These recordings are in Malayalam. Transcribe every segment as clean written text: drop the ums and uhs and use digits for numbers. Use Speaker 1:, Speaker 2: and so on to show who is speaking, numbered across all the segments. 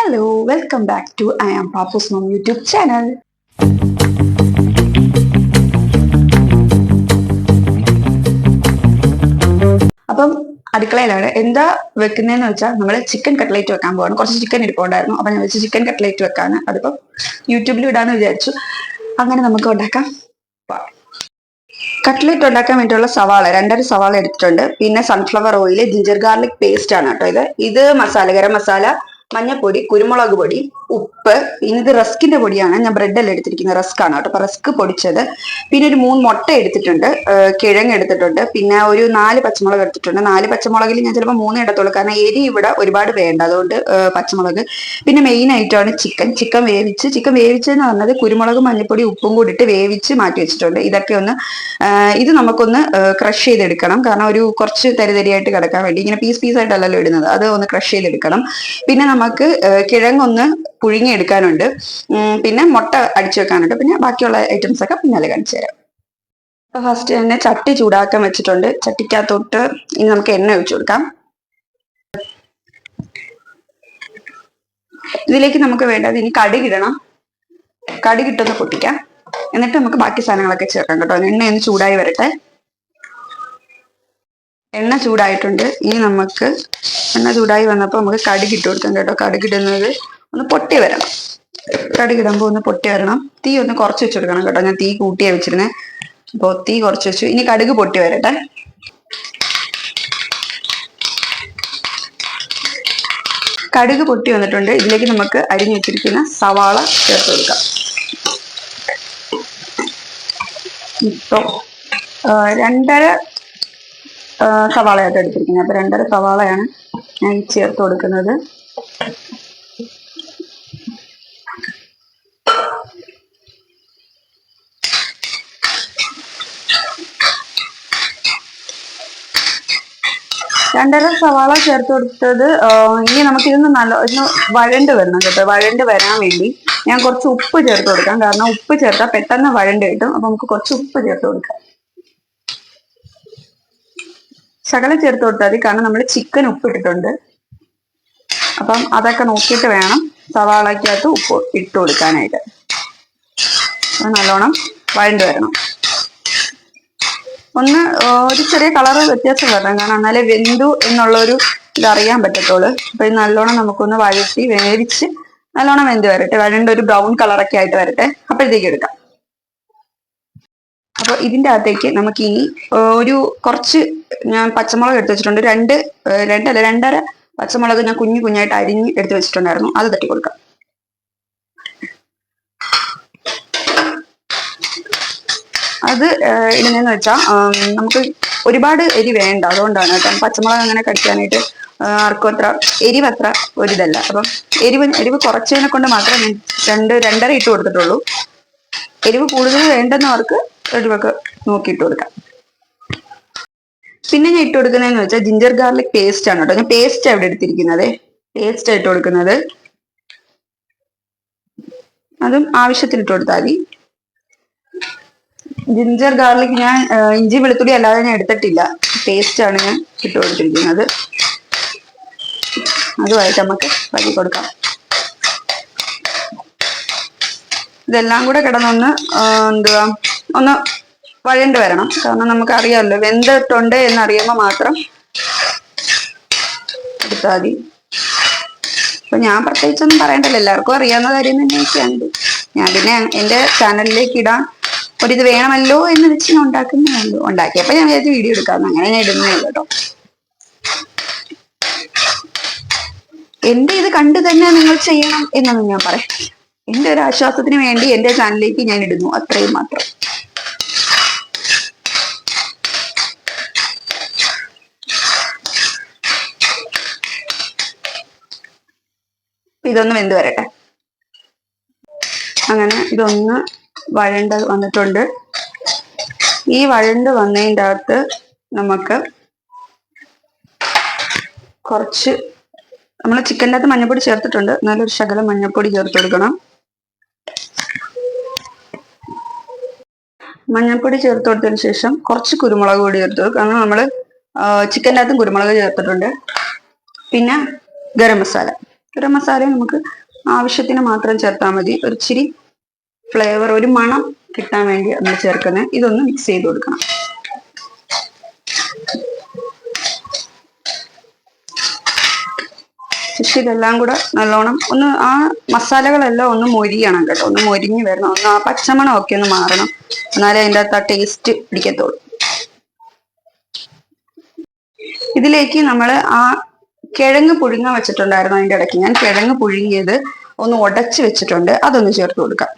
Speaker 1: Hello, welcome back to I am Papu's Mom YouTube channel. അപ്പം അടുക്കളയിലാണ് എന്താ വെക്കുന്നതെന്ന് വെച്ചാൽ നമ്മൾ ചിക്കൻ കട്ട്ലേറ്റ് വെക്കാൻ പോവാണ്. കുറച്ച് ചിക്കൻ ഇരിപ്പുണ്ടായിരുന്നു, അപ്പൊ ഞാൻ വെച്ച് ചിക്കൻ കട്ട്ലേറ്റ് വെക്കാണ്. അതിപ്പം യൂട്യൂബിൽ ഇടാന്ന് വിചാരിച്ചു. അങ്ങനെ നമുക്ക് ഉണ്ടാക്കാം. കട്ട്ലേറ്റ് ഉണ്ടാക്കാൻ വേണ്ടിയുള്ള സവാള 2.5 സവാള എടുത്തിട്ടുണ്ട്. പിന്നെ sunflower oil, ginger garlic paste ആണ് കേട്ടോ ഇത് മസാല, ഗരം മസാല, മഞ്ഞപ്പൊടി, കുരുമുളക് പൊടി, ഉപ്പ്. പിന്നെ ഇത് റസ്കിന്റെ പൊടിയാണ്, ഞാൻ ബ്രെഡല്ല എടുത്തിരിക്കുന്നത്, റസ്ക് ആണ് കേട്ടോ. അപ്പൊ റസ്ക് പൊടിച്ചത്, പിന്നെ ഒരു 3 മുട്ട എടുത്തിട്ടുണ്ട്, കിഴങ്ങ് എടുത്തിട്ടുണ്ട്, പിന്നെ ഒരു 4 പച്ചമുളക് എടുത്തിട്ടുണ്ട്. 4 പച്ചമുളകിൽ ഞാൻ ചിലപ്പോൾ 3 ഇടത്തുള്ളൂ, കാരണം എരി ഇവിടെ ഒരുപാട് വേണ്ട, അതുകൊണ്ട് പച്ചമുളക്. പിന്നെ മെയിൻ ആയിട്ടാണ് ചിക്കൻ വേവിച്ചെന്ന് പറഞ്ഞത് കുരുമുളകും മഞ്ഞപ്പൊടി ഉപ്പും കൂടി ഇട്ട് വേവിച്ച് മാറ്റി വെച്ചിട്ടുണ്ട്. ഇതൊക്കെ ഒന്ന് ഇത് നമുക്കൊന്ന് ക്രഷ് ചെയ്തെടുക്കണം, കാരണം ഒരു കുറച്ച് തരിതരിയായിട്ട് കിടക്കാൻ വേണ്ടി. ഇങ്ങനെ പീസ് ആയിട്ടല്ലല്ലോ ഇടുന്നത്, അത് ഒന്ന് ക്രഷ് ചെയ്തെടുക്കണം. പിന്നെ നമുക്ക് കിഴങ്ങൊന്ന് പുഴുങ്ങിയെടുക്കാനുണ്ട്, പിന്നെ മുട്ട അടിച്ചു വെക്കാനുണ്ട്, പിന്നെ ബാക്കിയുള്ള ഐറ്റംസ് ഒക്കെ പിന്നാലെ കാണിച്ചു തരാം. അപ്പൊ ഫസ്റ്റ് തന്നെ ചട്ടി ചൂടാക്കാൻ വെച്ചിട്ടുണ്ട്. ചട്ടിക്കകത്തോട്ട് ഇനി നമുക്ക് എണ്ണ ഒഴിച്ചു കൊടുക്കാം. ഇതിലേക്ക് നമുക്ക് വേണ്ടത് ഇനി കടുകിടണം. കടുകിട്ടൊന്ന് പൊട്ടിക്കാം, എന്നിട്ട് നമുക്ക് ബാക്കി സാധനങ്ങളൊക്കെ ചേർക്കാം കേട്ടോ. എണ്ണ ഒന്ന് ചൂടായി വരട്ടെ. എണ്ണ ചൂടായിട്ടുണ്ട്. ഇനി നമുക്ക് എണ്ണ ചൂടായി വന്നപ്പോൾ നമുക്ക് കടുകിട്ട് കൊടുക്കാം കേട്ടോ. കടുകിടുന്നത് ഒന്ന് പൊട്ടി വരണം. കടുകിടുമ്പോൾ ഒന്ന് പൊട്ടി വരണം. തീ ഒന്ന് കുറച്ച് വെച്ച് കൊടുക്കണം കേട്ടോ. ഞാൻ തീ കൂട്ടിയാ വെച്ചിരുന്നേ, അപ്പോൾ തീ കുറച്ച് വെച്ചു. ഇനി കടുക് പൊട്ടി വരട്ടെ. കടുക് പൊട്ടി വന്നിട്ടുണ്ട്. ഇതിലേക്ക് നമുക്ക് അരിഞ്ഞു വെച്ചിരിക്കുന്ന സവാള ചേർത്ത് കൊടുക്കാം. ഇപ്പോൾ 2.5 സവാളയായിട്ട് എടുത്തിരിക്കുന്നത്. അപ്പൊ 2.5 സവാളയാണ് ഞാൻ ചേർത്ത് കൊടുക്കുന്നത്. രണ്ടര സവാള ചേർത്ത് കൊടുത്തത്. ഇനി നമുക്കിതൊന്ന് ഒന്ന് വഴണ്ട് വരണം കേട്ടോ. വഴണ്ട് വരാൻ വേണ്ടി ഞാൻ കുറച്ച് ഉപ്പ് ചേർത്ത് കൊടുക്കാം, കാരണം ഉപ്പ് ചേർത്താൽ പെട്ടെന്ന് വഴണ്ട് കിട്ടും. അപ്പൊ നമുക്ക് കുറച്ച് ഉപ്പ് ചേർത്ത് കൊടുക്കാം. ശകലം ചേർത്ത് കൊടുത്താൽ മതി, കാരണം നമ്മൾ ചിക്കൻ ഉപ്പിട്ടിട്ടുണ്ട്. അപ്പം അതൊക്കെ നോക്കിയിട്ട് വേണം സവാളക്കകത്ത് ഉപ്പ് ഇട്ട് കൊടുക്കാനായിട്ട്. നല്ലോണം വഴണ്ട് വരണം. ഒരു ചെറിയ കളറ് വ്യത്യാസം വരണം, കാരണം എന്നാലേ വെന്തു എന്നുള്ളൊരു ഇതറിയാൻ പറ്റത്തുള്ളൂ. അപ്പൊ ഇത് നല്ലോണം നമുക്കൊന്ന് വഴറ്റി വേവിച്ച് നല്ലോണം വെന്ത് വരട്ടെ. വഴണ്ട ഒരു ബ്രൗൺ കളറൊക്കെ ആയിട്ട് വരട്ടെ, അപ്പോഴത്തേക്ക് എടുക്കാം. അപ്പൊ ഇതിന്റെ അകത്തേക്ക് നമുക്ക് ഇനി കുറച്ച് ഞാൻ പച്ചമുളക് എടുത്ത് വെച്ചിട്ടുണ്ട്. 2.5 പച്ചമുളക് ഞാൻ കുഞ്ഞായിട്ട് അരിഞ്ഞ് എടുത്ത് വെച്ചിട്ടുണ്ടായിരുന്നു, അത് തട്ടി കൊടുക്കാം. അത് ഇടുന്നതെന്ന് വെച്ചാൽ നമുക്ക് ഒരുപാട് എരി വേണ്ട, അതുകൊണ്ടാണ് കേട്ടോ. പച്ചമുളക് അങ്ങനെ കടിക്കാനായിട്ട് ആർക്കും അത്ര എരിവത്ര ഒരിതല്ല. അപ്പം എരിവ് കുറച്ചതിനെ കൊണ്ട് മാത്രമേ ഞാൻ 2.5 ഇട്ട് കൊടുത്തിട്ടുള്ളൂ. എരിവ് കൂടുതൽ വേണ്ടെന്നവർക്ക് എരിവൊക്കെ നോക്കിയിട്ട് കൊടുക്കാം. പിന്നെ ഞാൻ ഇട്ട് കൊടുക്കുന്നതെന്ന് വെച്ചാൽ ജിഞ്ചർ ഗാർലിക് പേസ്റ്റ് ആണ് കേട്ടോ. ഞാൻ പേസ്റ്റ് അവിടെ എടുത്തിരിക്കുന്നത്, പേസ്റ്റ് ഇട്ട് കൊടുക്കുന്നത്. അതും ആവശ്യത്തിന് ഇട്ട് കൊടുത്താൽ മതി. ജിഞ്ചർ ഗാർലിക് ഞാൻ ഇഞ്ചി വെളുത്തുള്ളി അല്ലാതെ ഞാൻ എടുത്തിട്ടില്ല, പേസ്റ്റ് ആണ് ഞാൻ ഇട്ട് കൊടുത്തിരിക്കുന്നത്. അതുമായിട്ട് നമുക്ക് വഴി കൊടുക്കാം. ഇതെല്ലാം കൂടെ കിടന്നൊന്ന് ഒന്ന് വഴണ്ട് വരണം, കാരണം നമുക്ക് അറിയാമല്ലോ വെന്തിട്ടുണ്ട് എന്നറിയുമ്പോൾ മാത്രം എടുത്താൽ മതി. അപ്പൊ ഞാൻ പ്രത്യേകിച്ചൊന്നും പറയണ്ടല്ലോ, എല്ലാവർക്കും അറിയാവുന്ന കാര്യം തന്നെയൊക്കെയാണ്. ഞാൻ പിന്നെ എൻ്റെ ചാനലിലേക്ക് ഇടാൻ ഒരിത് വേണമല്ലോ എന്ന് വെച്ച് ഞാൻ ഉണ്ടാക്കിയപ്പോ ഞാൻ വിചാരിച്ച് വീഡിയോ എടുക്കാമെന്ന്, അങ്ങനെ ഞാൻ ഇടുന്നേ കേട്ടോ. എന്റെ ഇത് കണ്ടു തന്നെ നിങ്ങൾ ചെയ്യണം എന്നൊന്നും ഞാൻ പറയാം. എന്റെ ഒരു ആശ്വാസത്തിന് വേണ്ടി എന്റെ ചാനലിലേക്ക് ഞാൻ ഇടുന്നു, അത്രയും മാത്രം. ഇതൊന്ന് വെന്ത് വരട്ടെ. അങ്ങനെ ഇതൊന്ന് വഴണ്ട് വന്നിട്ടുണ്ട്. ഈ വഴണ്ട് വന്നതിൻ്റെ അകത്ത് നമുക്ക് കുറച്ച്, നമ്മൾ ചിക്കൻ്റെ അകത്ത് മഞ്ഞപ്പൊടി ചേർത്തിട്ടുണ്ട്, നല്ലൊരു ശകലം മഞ്ഞപ്പൊടി ചേർത്ത് കൊടുക്കണം. മഞ്ഞപ്പൊടി ചേർത്ത് കൊടുത്തതിന് ശേഷം കുറച്ച് കുരുമുളക് പൊടി ചേർത്ത് കൊടുക്കും, കാരണം നമ്മൾ ചിക്കൻ്റെ അകത്തും കുരുമുളക് ചേർത്തിട്ടുണ്ട്. പിന്നെ ഗരം മസാല ഗരം മസാല നമുക്ക് ആവശ്യത്തിന് മാത്രം ചേർത്താൽ മതി. ഒരു ഇച്ചിരി ഫ്ലേവർ, ഒരു മണം കിട്ടാൻ വേണ്ടി നമ്മൾ ചേർക്കുന്നത്. ഇതൊന്ന് മിക്സ് ചെയ്ത് കൊടുക്കണം. ശേഷം ഇതെല്ലാം കൂടെ നല്ലോണം ഒന്ന് ആ മസാലകളെല്ലാം ഒന്ന് മൊരിയണം കേട്ടോ, ഒന്ന് മൊരിഞ്ഞ് വരണം, ഒന്ന് ആ പച്ചമണം ഒക്കെ ഒന്ന് മാറണം, എന്നാലേ അതിൻ്റെ അകത്ത് ആ ടേസ്റ്റ് പിടിക്കത്തുള്ളൂ. ഇതിലേക്ക് നമ്മൾ ആ കിഴങ്ങ് പുഴുങ്ങാൻ വെച്ചിട്ടുണ്ടായിരുന്നു. അതിൻ്റെ ഇടയ്ക്ക് ഞാൻ കിഴങ്ങ് പുഴുങ്ങിയത് ഒന്ന് ഉടച്ച് വെച്ചിട്ടുണ്ട്, അതൊന്ന് ചേർത്ത് കൊടുക്കാം.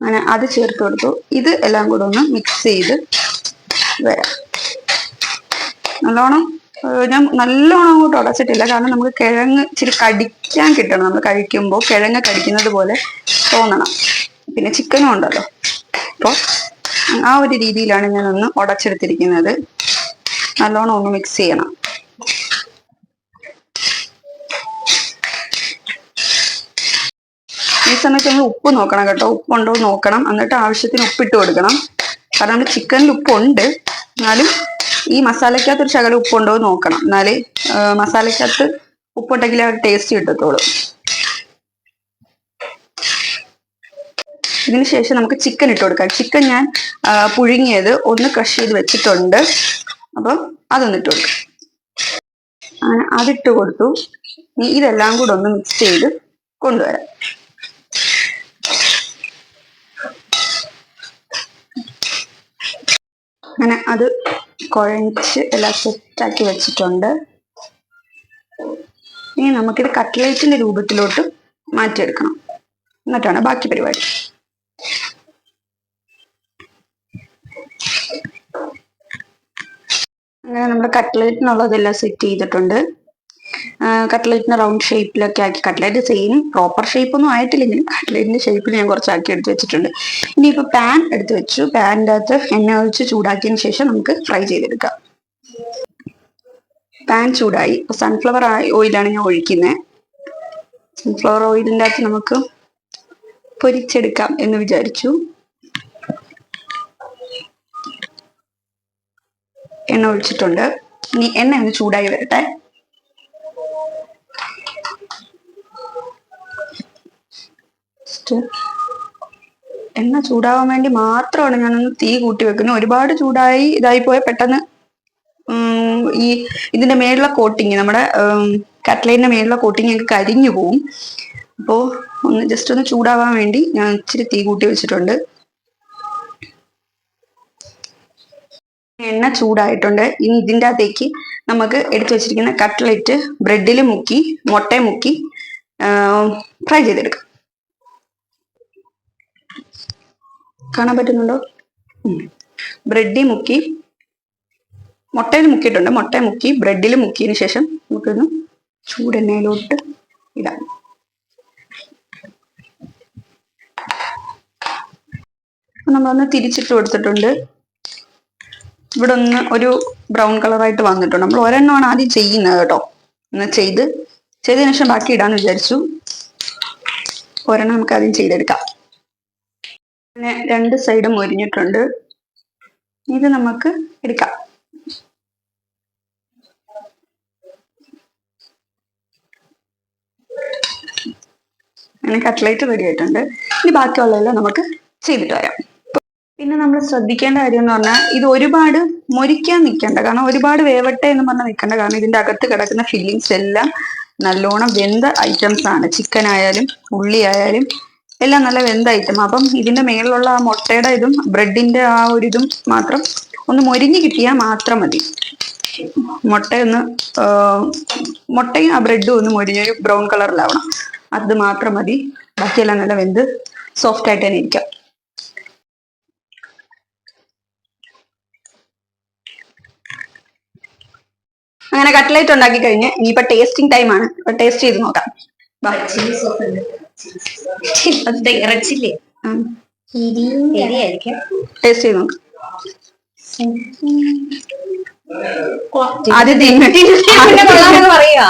Speaker 1: അങ്ങനെ അത് ചേർത്ത് കൊടുത്തു. ഇത് എല്ലാം കൂടെ ഒന്ന് മിക്സ് ചെയ്ത് വരാം. ഞാൻ നല്ലോണം അങ്ങോട്ട് ഉടച്ചിട്ടില്ല, കാരണം നമുക്ക് കിഴങ്ങ് ഇച്ചിരി കടിക്കാൻ കിട്ടണം. നമ്മൾ കഴിക്കുമ്പോൾ കിഴങ്ങ് കടിക്കുന്നത് പോലെ തോന്നണം. പിന്നെ ചിക്കനും ഉണ്ടല്ലോ, അപ്പോൾ ആ ഒരു രീതിയിലാണ് ഞാനൊന്ന് ഉടച്ചെടുത്തിരിക്കുന്നത്. നല്ലോണം ഒന്ന് മിക്സ് ചെയ്യണം. ഈ സമയത്ത് നമ്മൾ ഉപ്പ് നോക്കണം കേട്ടോ, ഉപ്പുണ്ടോ നോക്കണം. എന്നിട്ട് ആവശ്യത്തിന് ഉപ്പിട്ട് കൊടുക്കണം. കാരണം നമ്മൾ ചിക്കനിൽ ഉപ്പുണ്ട്, എന്നാലും ഈ മസാലക്കകത്ത് ഒരു ശകലം ഉപ്പുണ്ടോ നോക്കണം. എന്നാലേ മസാലക്കകത്ത് ഉപ്പുണ്ടെങ്കിലേ ആ ടേസ്റ്റ് കിട്ടത്തുള്ളൂ. ഇതിന് ശേഷം നമുക്ക് ചിക്കൻ ഇട്ട് കൊടുക്കാം. ചിക്കൻ ഞാൻ പുഴുങ്ങിയത് ഒന്ന് ക്രഷ് ചെയ്ത് വെച്ചിട്ടുണ്ട്, അപ്പം അതൊന്ന് ഇട്ട് കൊടുക്കാം. അങ്ങനെ അതിട്ട് കൊടുത്തു. ഇതെല്ലാം കൂടെ ഒന്ന് മിക്സ് ചെയ്ത് കൊണ്ടുവരാം. അങ്ങനെ അത് കുഴച്ച് എല്ലാം സെറ്റാക്കി വെച്ചിട്ടുണ്ട്. ഇനി നമുക്കിത് കട്ട്ലേറ്റിന്റെ രൂപത്തിലോട്ട് മാറ്റിയെടുക്കണം, എന്നിട്ടാണ് ബാക്കി പരിപാടി. അങ്ങനെ നമ്മുടെ കട്ട്ലേറ്റിനുള്ളതെല്ലാം സെറ്റ് ചെയ്തിട്ടുണ്ട്. കട്ട്ലേറ്റിന് റൗണ്ട് ഷേപ്പിലൊക്കെ ആക്കി, കട്ട്ലേറ്റ് സെയിം പ്രോപ്പർ ഷേപ്പൊന്നും ആയിട്ടില്ലെങ്കിലും കട്ട്ലേറ്റിന്റെ ഷേപ്പിൽ ഞാൻ കുറച്ചാക്കി എടുത്ത് വെച്ചിട്ടുണ്ട്. ഇനിയിപ്പോൾ പാൻ എടുത്ത് വെച്ചു. പാനിൻ്റെ അകത്ത് എണ്ണ ഒഴിച്ച് ചൂടാക്കിയതിന് ശേഷം നമുക്ക് ഫ്രൈ ചെയ്തെടുക്കാം. പാൻ ചൂടായി. ഇപ്പോൾ സൺഫ്ലവർ ഓയിലാണ് ഞാൻ ഒഴിക്കുന്നത്. സൺഫ്ലവർ ഓയിലിൻ്റെ അകത്ത് നമുക്ക് പൊരിച്ചെടുക്കാം എന്ന് വിചാരിച്ചു. എണ്ണ ഒഴിച്ചിട്ടുണ്ട്. ഇനി എണ്ണ ഒന്ന് ചൂടായി വരട്ടെ. എണ്ണ ചൂടാവാൻ വേണ്ടി മാത്രമാണ് ഞാനൊന്ന് തീ കൂട്ടി വെക്കുന്നത്. ഒരുപാട് ചൂടായി ഇതായി പോയാൽ പെട്ടെന്ന് ഈ ഇതിന്റെ മേലുള്ള കോട്ടിങ്, നമ്മുടെ കട്ട്ലേറ്റിന്റെ മേലുള്ള കോട്ടിങ് ഒക്കെ കരിഞ്ഞു പോവും. അപ്പോൾ ഒന്ന് ജസ്റ്റ് ഒന്ന് ചൂടാവാൻ വേണ്ടി ഞാൻ ഇച്ചിരി തീ കൂട്ടി വെച്ചിട്ടുണ്ട്. എണ്ണ ചൂടായിട്ടുണ്ട്. ഇനി ഇതിൻ്റെ അകത്തേക്ക് നമുക്ക് എടുത്തു വെച്ചിരിക്കുന്ന കട്ട്ലേറ്റ് ബ്രെഡിൽ മുക്കി, മുട്ടയെ മുക്കി ഫ്രൈ ചെയ്തെടുക്കാം. കാണാൻ പറ്റുന്നുണ്ടോ? ബ്രെഡിൽ മുക്കി, മുട്ടയിൽ മുക്കിയിട്ടുണ്ട്. മുട്ടയെ മുക്കി ബ്രെഡിൽ മുക്കിയതിന് ശേഷം നമുക്കൊന്ന് ചൂടെണ്ണയിലോട്ട് ഇടാം. നമ്മളൊന്ന് തിരിച്ചിട്ട് കൊടുത്തിട്ടുണ്ട്. ഇവിടെ ഒന്ന് ഒരു ബ്രൗൺ കളറായിട്ട് വന്നിട്ടുണ്ട്. നമ്മൾ ഒരെണ്ണമാണ് ആദ്യം ചെയ്യുന്നത് കേട്ടോ. ഒന്ന് ചെയ്തതിനു ശേഷം ബാക്കി ഇടാന്ന് വിചാരിച്ചു. ഒരെണ്ണം നമുക്ക് ആദ്യം ചെയ്തെടുക്കാം. പിന്നെ രണ്ട് സൈഡും മൊരിഞ്ഞിട്ടുണ്ട്. ഇത് നമുക്ക് എടുക്കാം. അങ്ങനെ കട്ട്ലേറ്റ് റെഡി ആയിട്ടുണ്ട്. ഇനി ബാക്കിയുള്ളതെല്ലാം നമുക്ക് ചെയ്തിട്ട് വരാം. പിന്നെ നമ്മൾ ശ്രദ്ധിക്കേണ്ട കാര്യം എന്ന് പറഞ്ഞാൽ ഇത് ഒരുപാട് മൊരിക്കാൻ നിൽക്കേണ്ട, കാരണം ഒരുപാട് വേവട്ടെ എന്ന് പറഞ്ഞാൽ നിൽക്കേണ്ട. കാരണം ഇതിൻ്റെ അകത്ത് കിടക്കുന്ന ഫില്ലിങ്സ് എല്ലാം നല്ലോണം വെന്ത ഐറ്റംസ് ആണ്. ചിക്കൻ ആയാലും ഉള്ളി ആയാലും എല്ലാം നല്ല വെന്ത ഐറ്റം. അപ്പം ഇതിന്റെ മേളിലുള്ള ആ മുട്ടയുടെ ഇതും ബ്രെഡിന്റെ ആ ഒരു ഇതും മാത്രം ഒന്ന് മൊരിഞ്ഞ് കിട്ടിയാൽ മാത്രം മതി. മുട്ടയും ആ ബ്രെഡും ഒന്ന് മൊരിഞ്ഞൊരു ബ്രൗൺ കളറിലാവണം. അത് മാത്രം മതി. ബാക്കിയെല്ലാം നല്ല വെന്ത് സോഫ്റ്റ് ആയിട്ട് തന്നെ ഇരിക്കാം. അങ്ങനെ കട്ട്ലേറ്റ് ഉണ്ടാക്കി കഴിഞ്ഞ് ഇനിയിപ്പോ ടേസ്റ്റിംഗ് ടൈം ആണ്. ഇപ്പൊ ടേസ്റ്റ് ചെയ്ത് നോക്കാം. ടേസ്റ്റ് ചെയ്ത് നോക്കാം. ആദ്യം പറയാ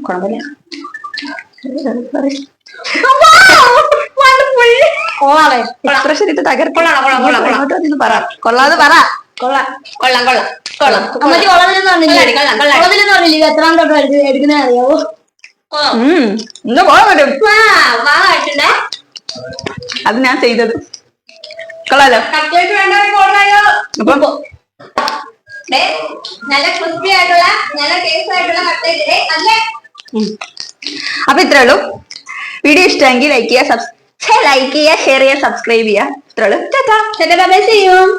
Speaker 1: കുഴപ്പമില്ല. എക്സ്പ്രഷൻ ഇട്ട് തകർക്കൊള്ളാതെ പറ.
Speaker 2: കൊള്ളാം
Speaker 3: കൊള്ളാം കൊള്ളാം കൊള്ളാം.
Speaker 2: അമ്മച്ചി കുളവിലെന്ന് പറഞ്ഞില്ലേ?
Speaker 3: കൊള്ളാം കൊള്ളാം.
Speaker 2: കുളവിലെന്ന് പറഞ്ഞില്ലേ ഇത് എത്രാം തൊട്ട് എടുക്കുന്നത് അറിയാവോ?
Speaker 1: ഇന്ന് പോകാൻ പറ്റും.
Speaker 3: വാങ്ങിട്ടുണ്ടേ.
Speaker 1: അത് ഞാൻ ചെയ്തത്. കൊള്ളാലോ.
Speaker 3: കട്ട്ലേറ്റ് വേണ്ടവർക്ക് ഓർഡറായോ.
Speaker 1: അപ്പം
Speaker 3: നല്ല ക്രിസ്പി ആയിട്ടുള്ള നല്ല ടേസ്റ്റ് ആയിട്ടുള്ള കട്ട്ലേറ്റ് അല്ലേ.
Speaker 1: അപ്പൊ ഇത്രേ ഉള്ളൂ. വീഡിയോ ഇഷ്ടമെങ്കിൽ ലൈക്ക് ചെയ്യുക, ഷെയർ ചെയ്യുക, സബ്സ്ക്രൈബ് ചെയ്യുക. ഇത്രേ ഉള്ളൂ.
Speaker 3: ചെയ്യും.